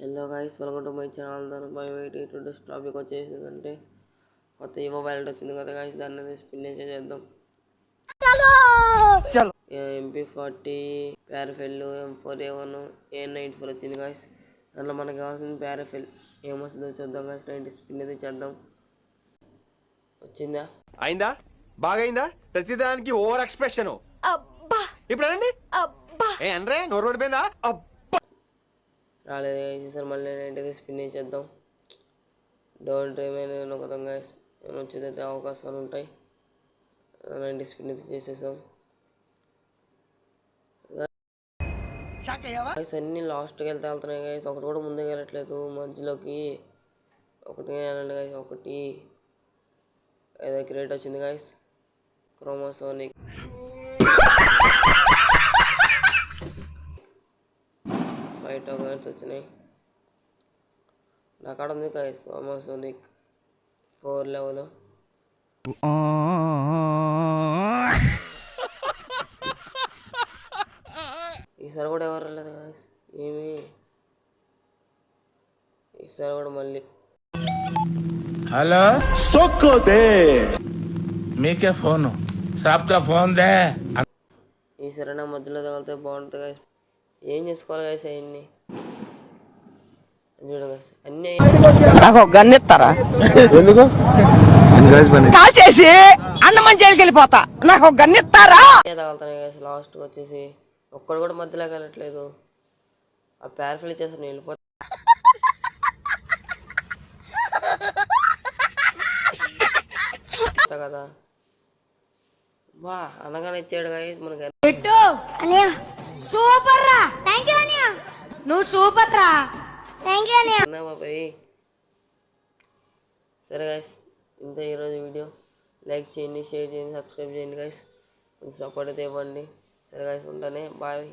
Hello guys, welcome to my channel. దాని బయోవేట్ today's topic వచ్చేసిందంటే కొత్త EO wallet వచ్చింది కదా గైస్, దాన్ని అనేది స్పిన్ చేద్దాం. MP40 ప్యారఫెల్ M4A1 A94 వచ్చింది గైస్. దాంట్లో మనకు కావాల్సింది ప్యారఫెల్. ఏమొస్తుందో చూద్దాం గైస్. 90 స్పిన్ అయితే చేద్దాం. వచ్చిందా? అయిందా? బాగైందా? ప్రతిదానికి ఓవర్ ఎక్స్ప్రెషన్. ఇప్పుడు అనండి. ఏ అనరే నోరు పడిపోయిందా? రాలేదు గైస్. ఈసారి మళ్ళీ 90 స్పిన్ చేద్దాం. డోంట్ రిమైన్ నొక్కుదాం గైస్. ఏమైనా వచ్చేదైతే అవకాశాలు ఉంటాయి. 90 స్పిన్ అయితే చేసేసాం గైస్. అన్నీ లాస్ట్కి వెళ్తున్నాయి గైస్. ఒకటి కూడా ముందుకు వెళ్ళట్లేదు. మధ్యలోకి ఒకటి వెళ్ళండి గైస్. ఒకటి ఏదో క్రియేట్ వచ్చింది గైస్. క్రోమోసోనిక్ 5 టోకెన్స్ వచ్చినాయి. నా కాడ ఉంది గైస్ క్రోమోసోనిక్ 4 లెవెల్. ఈసారి కూడా ఎవరు రాలేదు గైస్. ఏమి ఈసారి కూడా మళ్ళీ हेलो सोको दे మీకే ఫోన్ సాబ్కా ఫోన్ దే. ఈసారి నా మధ్యలో తగిలితే బాగుంటుంది గైస్. ఏం చేసుకోవాలి గైస్? అవన్నీ చూడు గైస్. అన్నీ నాకు ఒక గన్ ఇస్తారా? ఎందుకు కాల్ చేసి అన్నమని జైలుకి వెళ్ళిపోతా. నాకు ఒక గన్ ఇస్తారా? తగులుతున్నాయి గైస్. లాస్ట్కి వచ్చేసి ఒక్కడు కూడా మధ్యలోకి వెళ్ళట్లేదు. ఆ ప్యారఫిల్ చేసి నేను వెళ్ళిపోతా కదా. బా అనగానే ఇచ్చాడు గైస్ మనకి. సూపర్ రా, థాంక్యూ అన్నయ్య. నువ్వు సూపర్ రా, థాంక్యూ అన్నయ్య. బాబాయ్. సరే గైస్, ఇంత ఈరోజు వీడియో. లైక్ చేయండి, షేర్ చేయండి, సబ్స్క్రైబ్ చేయండి గైస్. కొంచెం సపోర్ట్ అయితే ఇవ్వండి. సరే గైస్, ఉంటానే. బాయ్.